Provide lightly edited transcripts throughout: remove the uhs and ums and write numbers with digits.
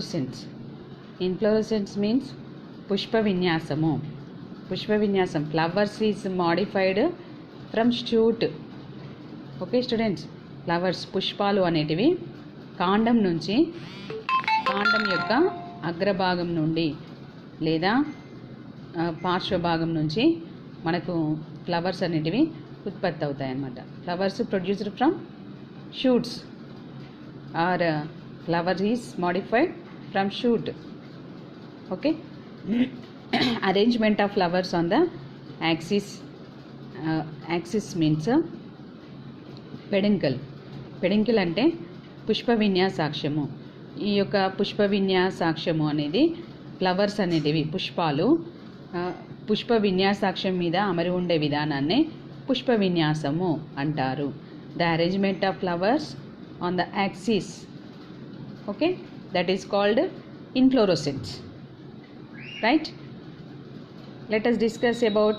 Inflorescence. Inflorescence means pushpa vinyasamu. Pushpa vinyasam. Flowers is modified from shoot. Okay students, flowers పుష్పాలు అనేటివి కాండం నుంచి, కాండం యొక్క అగ్రభాగం నుండి లేదా పార్శ్వభాగం నుంచి మనకు ఫ్లవర్స్ అనేటివి ఉత్పత్తి అవుతాయి అన్నమాట. Flowers produced from shoots are flower is modified from shoot. Okay. Arrangement of flowers on the axis. Axis means peduncle. Peduncle అంటే పుష్ప విన్యాసాక్షము. ఈ యొక్క పుష్ప విన్యాసాక్షము అనేది ఫ్లవర్స్ అనేటివి పుష్పాలు పుష్ప విన్యాసాక్షం మీద అమరి ఉండే విధానాన్ని పుష్ప విన్యాసము అంటారు. The arrangement of flowers on the axis. Okay, that is called inflorescence, right? Let us discuss about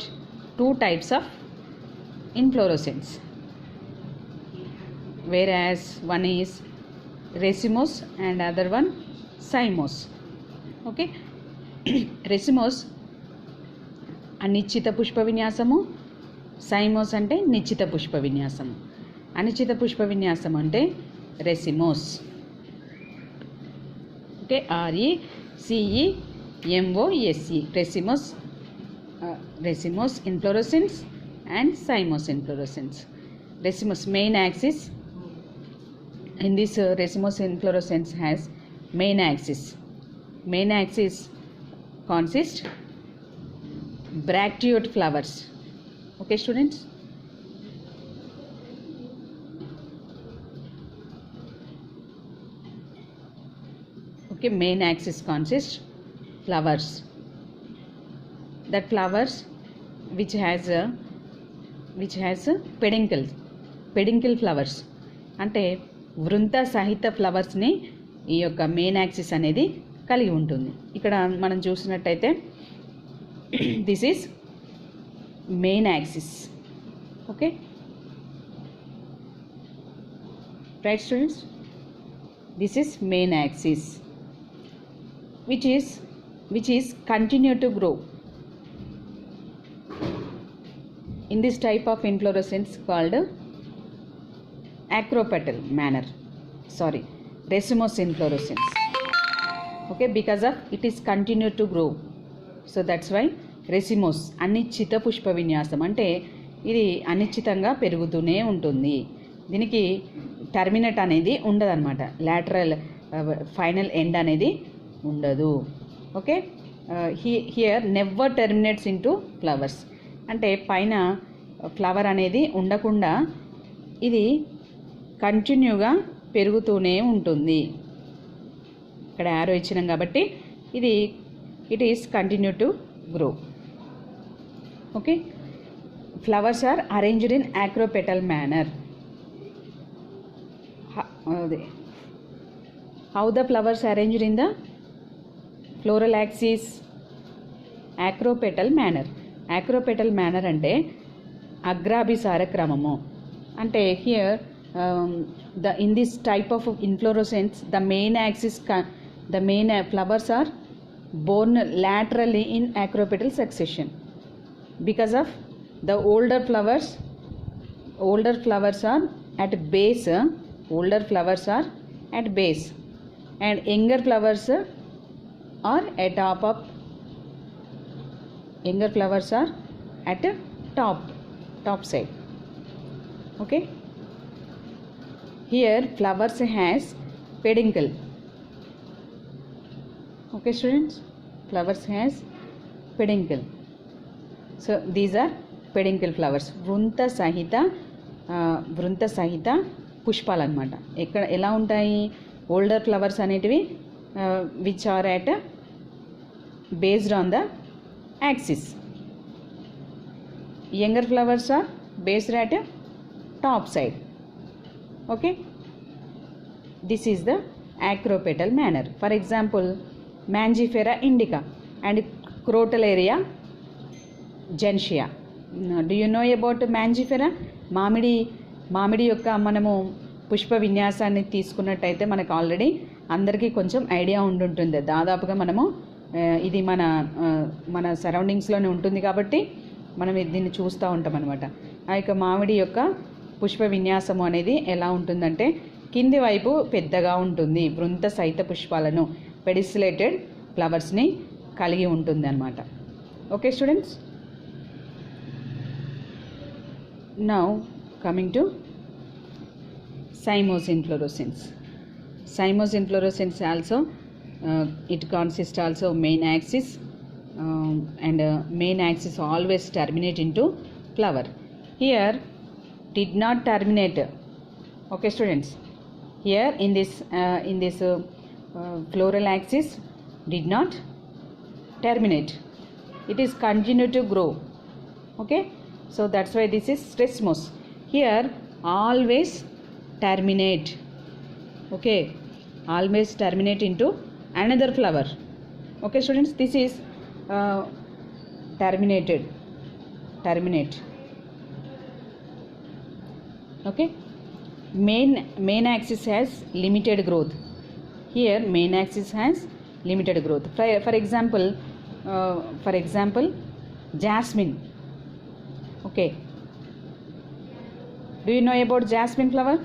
two types of inflorescence, whereas one is racemose and other one cymose. Okay. Racemose అనిశ్చిత పుష్ప విన్యాసము, సైమోస్ అంటే నిశ్చిత పుష్ప విన్యాసము. అనిశ్చిత పుష్ప విన్యాసం అంటే racemose. Okay, RECEMOSE, racemose inflorescence and cymose inflorescence. Racemose main axis. In this racemose inflorescence has main axis. Main axis consists bracteate flowers. Okay students. Okay, main axis consists flowers. That flowers which has peduncle flowers అంటే వృంత సహిత ఫ్లవర్స్ని ఈ యొక్క main axis అనేది కలిగి ఉంటుంది. ఇక్కడ మనం చూసినట్టయితే this is main axis. Okay right students, this is main axis which is continue to grow. In this type of inflorescence called acropetal manner, racemose inflorescence. Okay, because of it is continue to grow, so that's why racemose. అనిశ్చిత పుష్ప విన్యాసం అంటే ఇది అనిశ్చితంగా పెరుగుతూనే ఉంటుంది. దీనికి terminate అనేది ఉండదన్నమాట. Lateral final end అనేది ఉండదు. Okay, here never terminates into flowers అంటే పైన ఫ్లవర్ అనేది ఉండకుండా ఇది కంటిన్యూగా పెరుగుతూనే ఉంటుంది. ఇక్కడ యారో ఇచ్చినాం కాబట్టి ఇది it is continue to grow. Okay, flowers are arranged in acropetal manner. How the flowers arranged in the floral axis? Acropetal manner. Acropetal manner అంటే అగ్రాభిసార క్రమము. అంటే here in this type of inflorescence the main axis the main flowers are borne laterally in acropetal succession because of the older flowers are at base. Older flowers are at base and younger flowers are at top side. Okay, here flowers has peduncle. Okay students, flowers has peduncle. So these are peduncle flowers. వృంత సహిత పుష్పాలు అన్నమాట. ఎక్కడ ఎలా ఉంటాయి? Older flowers అనేటివి which are at based on the axis. Younger flowers are based at top side. Okay, this is the acropetal manner. For example, Mangifera indica and Crotalaria gentiana. Do you know about Mangifera? మామిడి యొక్క మనము పుష్ప విన్యాసాన్ని తీసుకున్నట్టయితే మనకు already అందరికీ కొంచెం idea ఉండుంటుంది. దాదాపుగా మనము ఇది మన సరౌండింగ్స్లోనే ఉంటుంది కాబట్టి మనం దీన్ని చూస్తూ ఉంటాం అనమాట. ఆ యొక్క మామిడి యొక్క పుష్ప విన్యాసము అనేది ఎలా ఉంటుందంటే కింది వైపు పెద్దగా ఉంటుంది, వృంత సహిత పుష్పాలను పెడిసిలేటెడ్ ఫ్లవర్స్ని కలిగి ఉంటుంది అన్నమాట. Okay students, now coming to cymose inflorescence. Cymose inflorescence also it consists also main axis and main axis always terminate into flower. Here did not terminate. Okay students, here in this floral axis did not terminate, it is continue to grow. Okay, so that's why this is racemose. Here always terminate. Okay, always terminate into another flower. Okay students, this is terminate. Okay, main axis has limited growth. Here main axis has limited growth. For example jasmine. Okay, do you know about jasmine flower?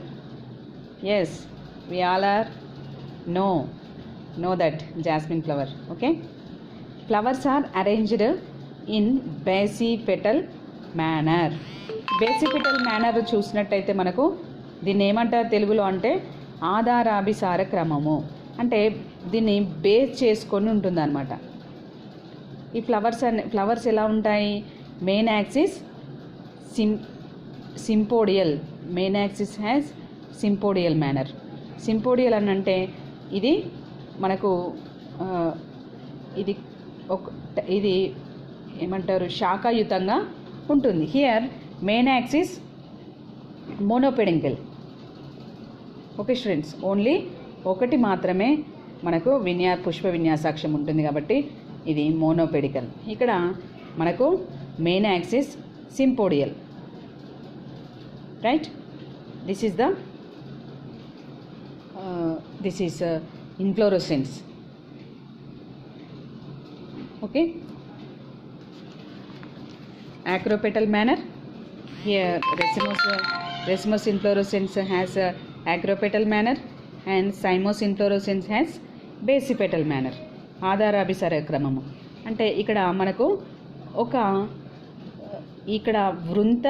Yes, we all are know that jasmine flower. Okay, flowers are arranged in basipetal manner. Basipetal manner చూసినట్టయితే మనకు దీన్ని ఏమంటారు తెలుగులో అంటే ఆధారాభిసార క్రమము. అంటే దీన్ని base చేసుకొని ఉంటుంది అన్నమాట. ఈ ఫ్లవర్స్ ఎలా ఉంటాయి? Main axis sympodial. Main axis has sympodial manner. Sympodial అని అంటే ఇది మనకు ఇది ఏమంటారు శాఖాయుతంగా ఉంటుంది. Here main axis monopodial. Okay students, only ఒకటి మాత్రమే మనకు పుష్ప విన్యాసాక్షం ఉంటుంది కాబట్టి ఇది మోనోపెడికల్. ఇక్కడ మనకు main axis sympodial. Right, this is inflorescence. Okay, acropetal manner. Here racemose inflorescence has acropetal manner and cymose inflorescence has basipetal manner. ఆధారాభిసార క్రమము అంటే ఇక్కడ మనకు ఇక్కడ వృంత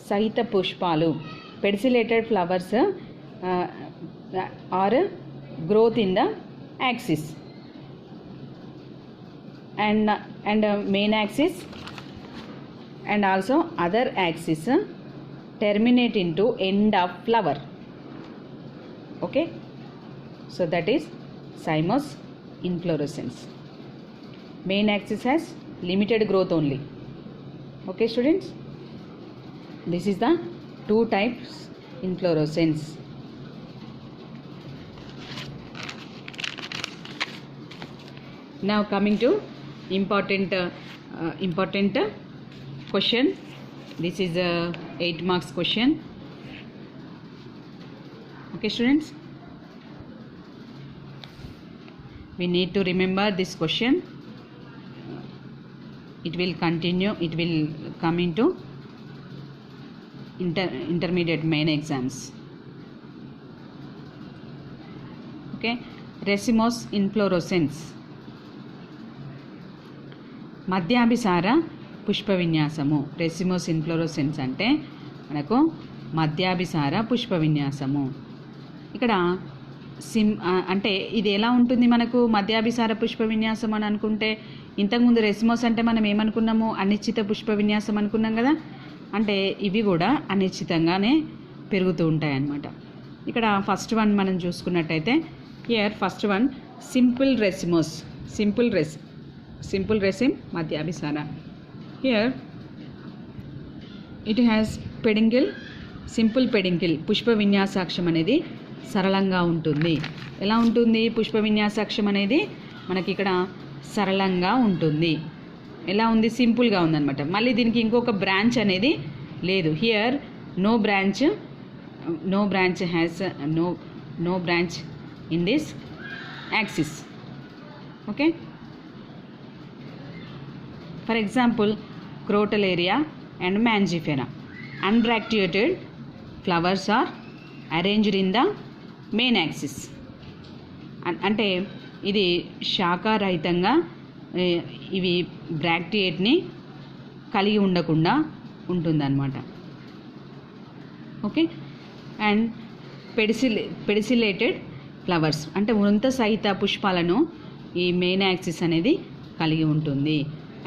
సహిత పుష్పాలు pedicellated flowers are growth in the axis and main axis and also other axis terminate into end of flower. Okay, so that is cymose inflorescence. Main axis has limited growth only. Okay students, this is the two types inflorescence. Now coming to important question. This is a 8 marks question. Okay students, we need to remember this question. It will continue, it will come into intermediate main exams. Okay, racemose inflorescence. మధ్యాభిసార పుష్ప విన్యాసము. Racemose inflorescence అంటే మనకు మధ్యాభిసార పుష్ప విన్యాసము. ఇక్కడ అంటే ఇది ఎలా ఉంటుంది మనకు మధ్యాభిసార పుష్ప విన్యాసం అని అనుకుంటే, ఇంతకుముందు రెసిమోస్ అంటే మనం ఏమనుకున్నాము, అనిశ్చిత పుష్ప విన్యాసం అనుకున్నాం కదా. అంటే ఇవి కూడా అనిశ్చితంగానే పెరుగుతూ ఉంటాయి అన్నమాట. ఇక్కడ ఫస్ట్ వన్ మనం చూసుకున్నట్టయితే, here first one simple racemose. simple resin madhyabhisara. Here it has peduncle, simple peduncle. పుష్ప విన్యాసాక్షం అనేది సరళంగా ఉంటుంది. ఎలా ఉంటుంది పుష్ప విన్యాసాక్షం అనేది? మనకి ఇక్కడ సరళంగా ఉంటుంది. ఎలా ఉంది? సింపుల్గా ఉందన్నమాట. మళ్ళీ దీనికి ఇంకొక బ్రాంచ్ అనేది లేదు. Here no branch has no branch in this axis. Okay. For example, Crotalaria and Mangifera. Unbracteated flowers are arranged in the main axis. అంటే ఇది శాఖారహితంగా ఇవి బ్రాక్టియేట్ని కలిగి ఉండకుండా ఉంటుందన్నమాట. ఓకే. అండ్ పెడిసిలేటెడ్ ఫ్లవర్స్ అంటే వృంత సహిత పుష్పాలను ఈ మెయిన్ యాక్సిస్ అనేది కలిగి ఉంటుంది.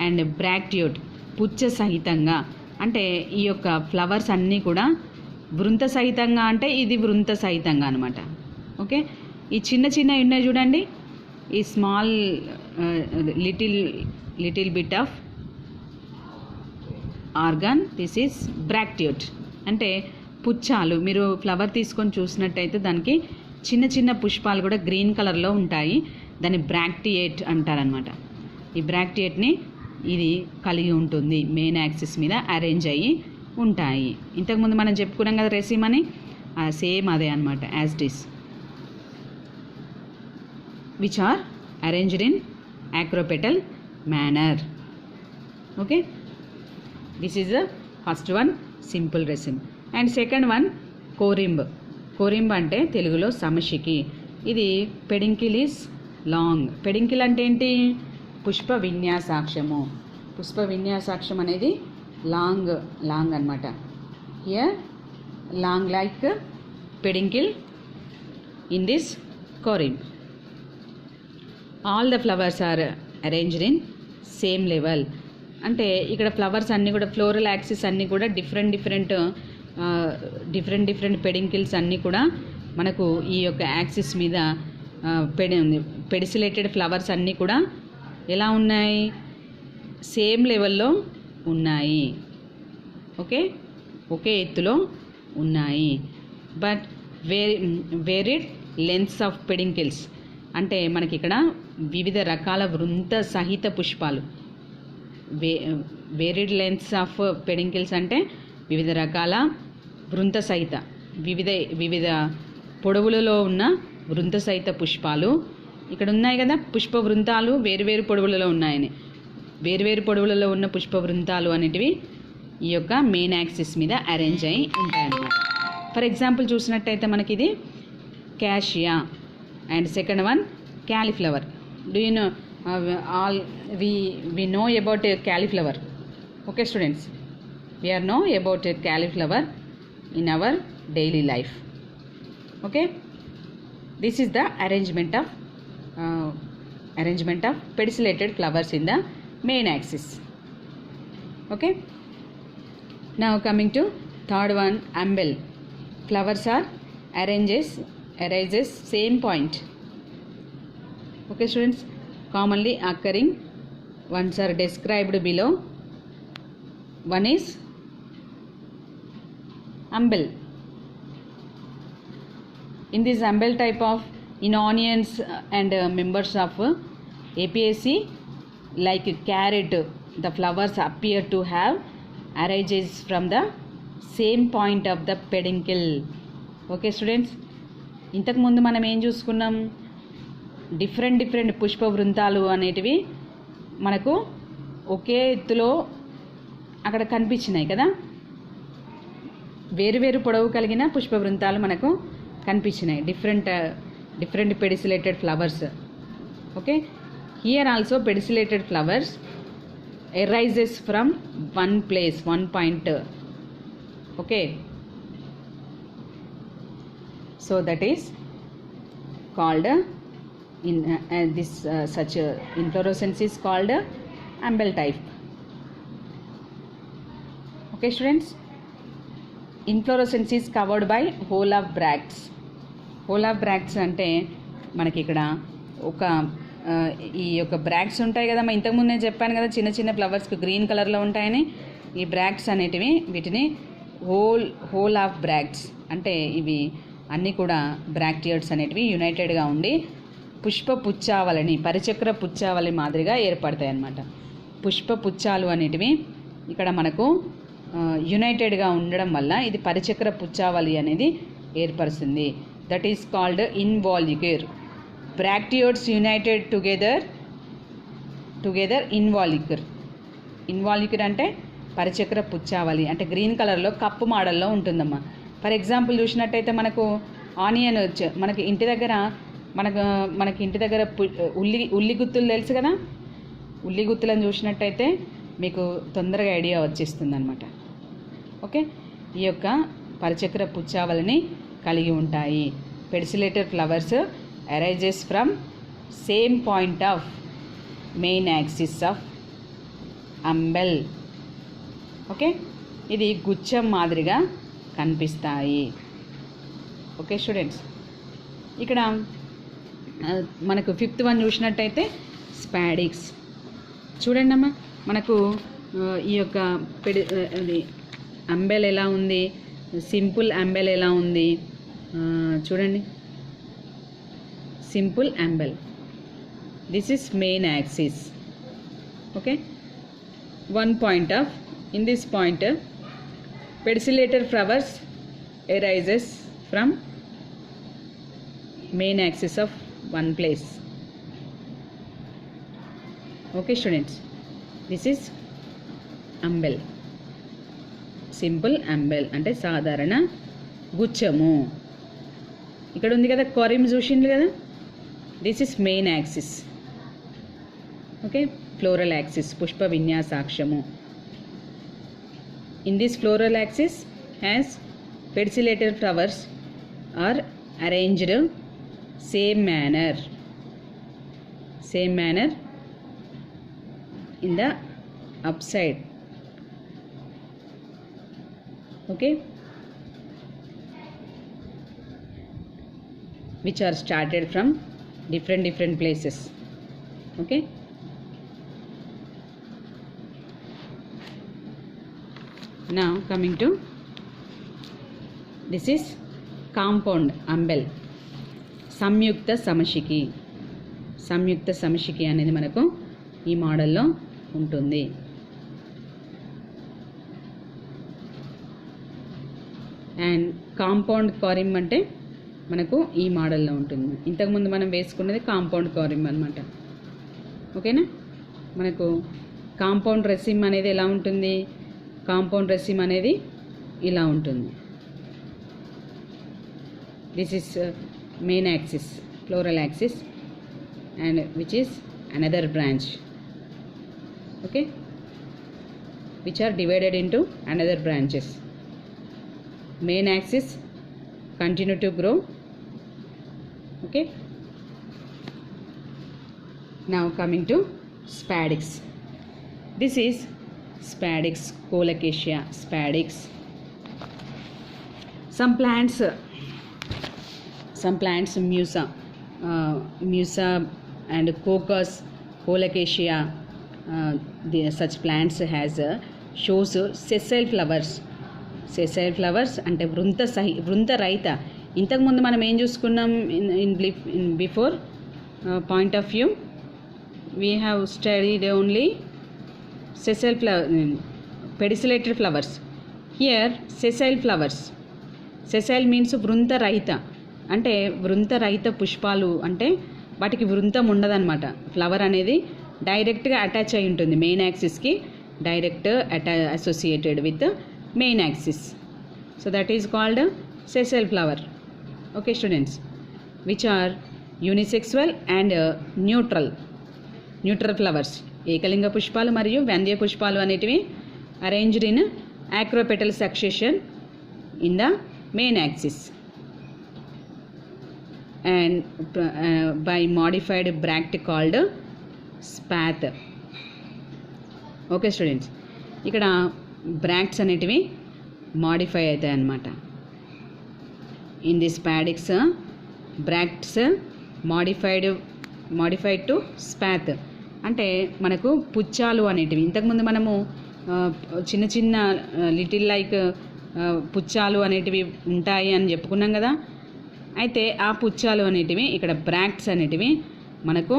అండ్ బ్రాక్టియోట్ పుచ్చ సహితంగా అంటే ఈ యొక్క ఫ్లవర్స్ అన్నీ కూడా వృంత సహితంగా అంటే ఇది వృంత సహితంగా అనమాట. ఓకే. ఈ చిన్న చిన్న ఉన్నాయి చూడండి, ఈ small little bit of organ, this is bracteate. అంటే పుచ్చాలు మీరు ఫ్లవర్ తీసుకొని చూసినట్టయితే దానికి చిన్న చిన్న పుష్పాలు కూడా గ్రీన్ కలర్లో ఉంటాయి. దాన్ని బ్రాక్టియేట్ అంటారనమాట. ఈ బ్రాక్టియేట్ని ఇది కలిగి ఉంటుంది, మెయిన్ యాక్సిస్ మీద అరేంజ్ అయ్యి ఉంటాయి. ఇంతకుముందు మనం చెప్పుకున్నాం కదా రెసిమ్ అని, సేమ్ అదే అనమాట, as this. Which are arranged in acropetal manner. Okay, this is the first one, simple resin. And second one, కోరింబ్. కోరింబ్ అంటే తెలుగులో సమశికి. ఇది పెడింకిల్ ఈజ్ లాంగ్. పెడింకిల్ అంటే ఏంటి? పుష్ప విన్యాసాక్షము. పుష్ప విన్యాసాక్షం అనేది లాంగ్ అనమాట. Here long like peduncle in this corymb. All the flowers are arranged in same level. అంటే ఇక్కడ ఫ్లవర్స్ అన్నీ కూడా ఫ్లోరల్ యాక్సిస్ అన్నీ కూడా డిఫరెంట్ పెడింకిల్స్ అన్నీ కూడా మనకు ఈ యొక్క యాక్సిస్ మీద పెడిసిలేటెడ్ ఫ్లవర్స్ అన్నీ కూడా ఎలా ఉన్నాయి? సేమ్ లెవెల్లో ఉన్నాయి. ఓకే, ఒకే ఎత్తులో ఉన్నాయి. బట్ వేరిడ్ లెంత్స్ ఆఫ్ పెడింకిల్స్ అంటే మనకి ఇక్కడ వివిధ రకాల వృంత సహిత పుష్పాలు. వేరిడ్ లెంత్స్ ఆఫ్ పెడింకిల్స్ అంటే వివిధ రకాల వృంత సహిత వివిధ పొడవులలో ఉన్న వృంత సహిత పుష్పాలు ఇక్కడ ఉన్నాయి కదా. పుష్ప వృంతాలు వేరువేరు పొడవులలో ఉన్నాయని, వేరువేరు పొడవులలో ఉన్న పుష్ప వృంతాలు అనేటివి ఈ యొక్క మెయిన్ యాక్సిస్ మీద అరేంజ్ అయి ఉంటాయన్నమాట. ఫర్ ఎగ్జాంపుల్ చూసినట్టయితే మనకి ఇది cassia and second one cauliflower. Do you know all we know about cauliflower. Okay students, we are know about cauliflower in our daily life. Okay, this is the arrangement of pedicelated flowers in the main axis. Okay, now coming to third one, umbel. Flowers are arises same point. Okay students, commonly occurring ones are described below. One is umbel. In this umbel type of in onions and members of Apiaceae like carrot, the flowers appear to have arises from the same point of the peduncle. Okay students, ఇంతకు ముందు మనం ఏం చూసుకున్నాం? Different Pushpa వృంతాలు అనేటివి మనకు ఒకే ఎత్తులో అక్కడ కనిపించినాయి కదా. వేరువేరు పొడవు కలిగిన పుష్ప వృంతాలు మనకు కనిపించినాయి, different pedicellated flowers. Okay, here also pedicellated flowers arises from one place, one point. Okay, so that is called in this such inflorescence is called umbel type. Okay students, inflorescence is covered by whole of bracts. whole of bracts అంటే మనకి ఇక్కడ ఒక ఈ యొక్క bracts ఉంటాయి కదా. మనం ఇంతకుముందు నేను చెప్పాను కదా చిన్న చిన్న ఫ్లవర్స్కి గ్రీన్ కలర్లో ఉంటాయని. ఈ బ్రాక్ట్స్ అనేటివి వీటిని హోల్ ఆఫ్ బ్రాక్ట్స్ అంటే ఇవి అన్నీ కూడా బ్రాక్టియడ్స్ అనేటివి యునైటెడ్గా ఉండి పుష్ప పుచ్చావళిని పరిచక్ర పుచ్చావళి మాదిరిగా ఏర్పడతాయి అన్నమాట. పుష్ప పుచ్చాలు అనేటివి ఇక్కడ మనకు యునైటెడ్గా ఉండడం వల్ల ఇది పరిచక్ర పుచ్చావళి అనేది ఏర్పరుస్తుంది. That is called involucre. Bracteoles united together involucre అంటే పరిచక్ర పుచ్చావళి, అంటే గ్రీన్ కలర్లో కప్పు మోడల్లో ఉంటుందమ్మా. ఫర్ ఎగ్జాంపుల్ చూసినట్టయితే మనకు ఆనియన్ మనకి ఇంటి దగ్గర ఉల్లి గుత్తులు తెలుసు కదా, ఉల్లి గుత్తులను చూసినట్టయితే మీకు తొందరగా ఐడియా వచ్చేస్తుంది అనమాట. ఓకే, ఈ యొక్క పరిచక్ర పుచ్చావళిని కలిగి ఉంటాయి. Pedicellated flowers arises from same point of main axis of umbel. Okay, ఇది గుచ్చం మాదిరిగా కనిపిస్తాయి. ఓకే స్టూడెంట్స్, ఇక్కడ మనకు 5th వన్ చూసినట్టయితే స్పాడిక్స్. చూడండి అమ్మా, మనకు ఈ యొక్క అంబెల్ ఎలా ఉంది, సింపుల్ అంబెల్ ఎలా ఉంది చూడండి. Simple umbel, this is main axis. Okay, one point of, in this point pediculator flowers arises from main axis of one place. Okay students, this is umbel, simple umbel అంటే సాధారణ గుచ్చము. ఇక్కడ ఉంది కదా corymb చూసిండ్రు కదా, this is main axis. Okay, floral axis పుష్ప విన్యాసాక్షము. In this floral axis has pediculator flowers are arranged same manner in the upside. Okay, which are started from different places. Okay, now coming to this is compound umbel, సంయుక్త సమశికి అనేది మనకు ఈ మోడల్లో ఉంటుంది. And compound కారిమ్ అంటే మనకు ఈ మోడల్లో ఉంటుంది. ఇంతకుముందు మనం వేసుకున్నది కాంపౌండ్ కారిమ్ అనమాట. ఓకేనా, మనకు కాంపౌండ్ రెసిమ్ అనేది ఎలా ఉంటుంది, కాంపౌండ్ రెసిమ్ అనేది ఇలా ఉంటుంది. This is main axis, floral axis, and which is another branch. Okay, which are divided into another branches. Main axis continue to grow. Okay, now coming to spadix. This is spadix, colocasia spadix. Some plants musa and cocos, colocasia, such plants has shows sessile flowers అంటే వృంత రహిత. ఇంతకుముందు మనం ఏం చూసుకున్నాం, in before point of view we have studied only sessile pediculated flowers. Here sessile flowers, sessile means వృంత రహిత, అంటే వృంత రహిత పుష్పాలు అంటే వాటికి వృంతం ఉండదన్నమాట. ఫ్లవర్ అనేది డైరెక్ట్గా అటాచ్ అయి ఉంటుంది మెయిన్ యాక్సిస్కి, direct associated with main axis. So that is called sessile flower. Okay students, which are unisexual and neutral flowers. ఏకలింగ పుష్పాలు మరియు వ్యంద్య పుష్పాలు అనేటివి arranged in acropetal succession in the main axis and by modified bract called spath. Okay students, ఇక్కడ bracts అనేటివి modify అవుతాయి అన్నమాట. In the spadix bracts modified to spath, అంటే మనకు పుచ్చాలు అనేటివి ఇంతకుముందు మనము చిన్న చిన్న లిటిల్ లైక్ పుచ్చాలు అనేటివి ఉంటాయి అని చెప్పుకున్నాం కదా. అయితే ఆ పుచ్చాలు అనేటివి ఇక్కడ బ్రాక్ట్స్ అనేటివి మనకు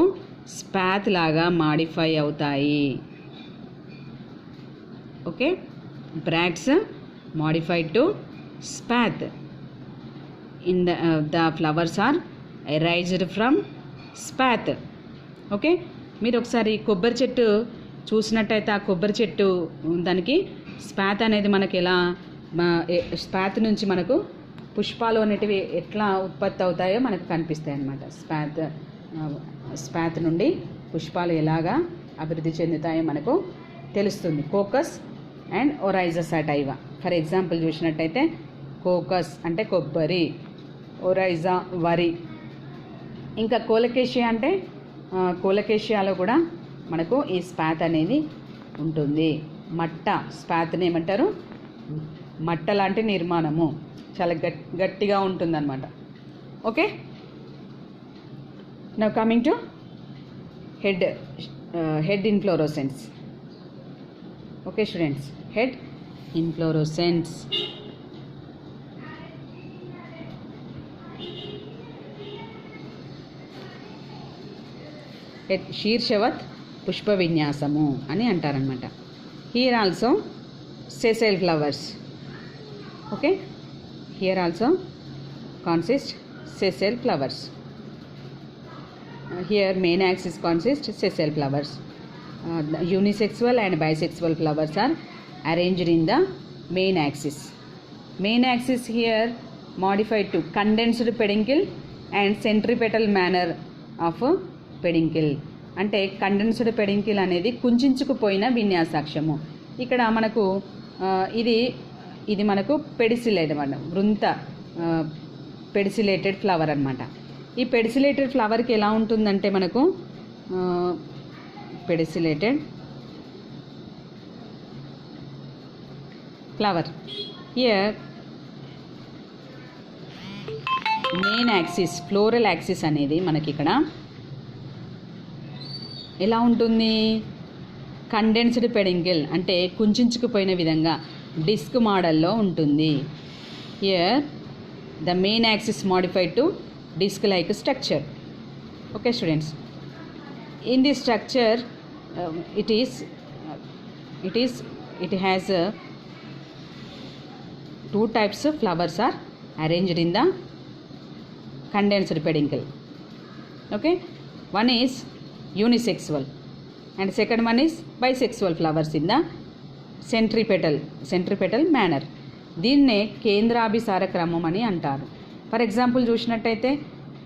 స్పాత్ లాగా మాడిఫై అవుతాయి. Okay, bracts modified to spath. In the flowers are arised from spathe. Okay, మీరు ఒకసారి కొబ్బరి చెట్టు చూసినట్టయితే ఆ కొబ్బరి చెట్టు దానికి స్పాత్ అనేది మనకి ఎలా స్పాత్ నుంచి మనకు పుష్పాలు అనేటివి ఎట్లా ఉత్పత్తి అవుతాయో మనకు కనిపిస్తాయి అన్నమాట. స్పాత్ నుండి పుష్పాలు ఎలాగా అభివృద్ధి చెందుతాయో మనకు తెలుస్తుంది. కోకస్ అండ్ ఒరైజా సటైవా ఫర్ ఎగ్జాంపుల్ చూసినట్టయితే కోకస్ అంటే కొబ్బరి, ఒరైజా వరి. ఇంకా కోలకేషియా అంటే కోలకేషియాలో కూడా మనకు ఈ స్పాత్ అనేది ఉంటుంది. మట్ట, స్పాత్ని ఏమంటారు, మట్ట లాంటి నిర్మాణము, చాలా గట్టిగా ఉంటుందన్నమాట. Okay, now coming to head inflorescence. Okay students, head inflorescence. శీర్షవత్ పుష్ప విన్యాసము అని అంటారనమాట. Here also sessile flowers. Okay, here also consist sessile flowers. Here main axis consist sessile flowers. Unisexual and bisexual flowers are arranged in the main axis. Main axis here modified to condensed peduncle and centripetal manner of peduncle. అంటే condensed పెడింకిల్ అనేది కుంచుకుపోయిన విన్యాసాక్షము. ఇక్కడ మనకు ఇది మనకు pedicellate అన్నమాట, వృంత పెడిసిలేటెడ్ flower అనమాట. ఈ పెడిసిలేటెడ్ ఫ్లవర్కి ఎలా ఉంటుందంటే మనకు pedicellated flower. Here main axis, floral axis అనేది మనకి ఇక్కడ ఎలా ఉంటుంది, కండెన్స్డ్ పెడింకిల్ అంటే కుంచుకుపోయిన విధంగా డిస్క్ మోడల్లో ఉంటుంది. Here the main axis modified to disc like structure. Okay students, in this structure it has two types of flowers are arranged in the condensed peduncle. Okay, one is unisexual and second one is bisexual flowers in the centripetal manner. దీన్నే కేంద్రాభిసార క్రమం అని అంటారు. For example చూసినట్టయితే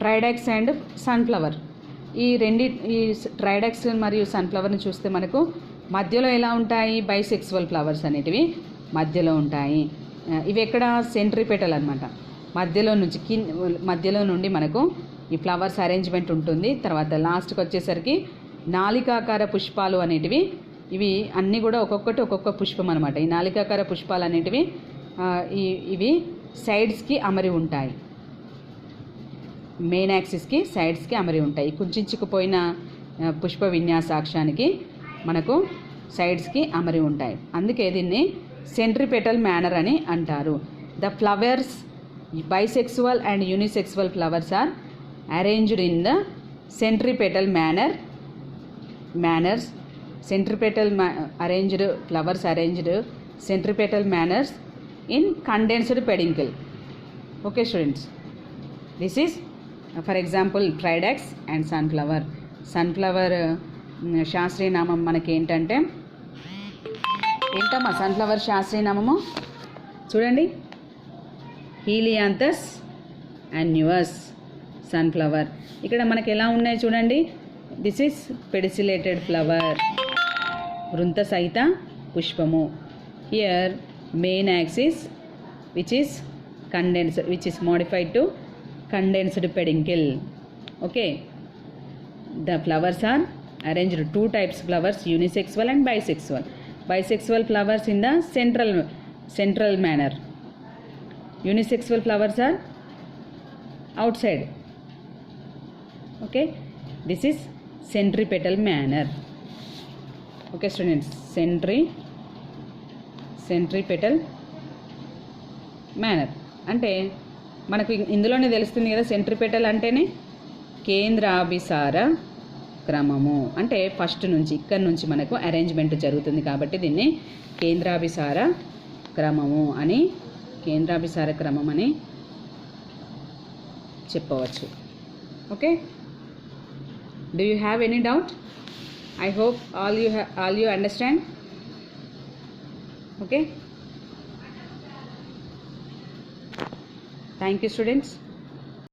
Tridax and sunflower, ఈ Tridax మరియు సన్ఫ్లవర్ని చూస్తే మనకు మధ్యలో ఎలా ఉంటాయి, బైసెక్సువల్ ఫ్లవర్స్ అనేటివి మధ్యలో ఉంటాయి. ఇవి ఎక్కడ సెంట్రిపెటల్ అనమాట, మధ్యలో నుండి మనకు ఈ ఫ్లవర్స్ అరేంజ్మెంట్ ఉంటుంది. తర్వాత లాస్ట్కి వచ్చేసరికి నాలికాకార పుష్పాలు అనేటివి, ఇవి అన్నీ కూడా ఒక్కొక్క పుష్పం అనమాట. ఈ నాలికాకార పుష్పాలు అనేటివి ఇవి సైడ్స్కి అమరి ఉంటాయి, మెయిన్ యాక్సిస్కి సైడ్స్కి అమరి ఉంటాయి. కుంచుకుపోయిన పుష్ప విన్యాసాక్షానికి మనకు సైడ్స్కి అమరి ఉంటాయి, అందుకే దీన్ని సెంట్రిపెటల్ మేనర్ అని అంటారు. The flowers bisexual and unisexual flowers are arranged in the centripetal manners. Centripetal arranged flowers arranged centripetal manners in condensed peduncle. Okay students, this is for example tridax and sunflower. Sunflower శాస్త్రీయ నామం మనకి ఏంటంటే ఏంటమ్మా sunflower శాస్త్రీయ నామము చూడండి, హీలియాంథస్ అన్యువస్ sunflower. ఇక్కడ మనకి ఎలా ఉన్నాయి చూడండి, దిస్ ఈస్ పెడిసిలేటెడ్ ఫ్లవర్, వృంత సహిత పుష్పము. Here main axis which is condensed, which is modified to condensed peduncle. Okay, the flowers are arranged two types flowers, unisexual and bisexual. Bisexual flowers in the central manner, unisexual flowers are outside. Okay, this is centripetal manner. Okay students, centripetal manner అంటే మనకు ఇందులోనే తెలుస్తుంది కదా, centripetal అంటేనే కేంద్రాభిసార క్రమము, అంటే first నుంచి ఇక్కడ నుంచి మనకు అరేంజ్మెంట్ జరుగుతుంది కాబట్టి దీన్ని కేంద్రాభిసార క్రమము అని చెప్పవచ్చు. Okay, Do you have any doubt? I hope all you understand. Okay. Thank you, students.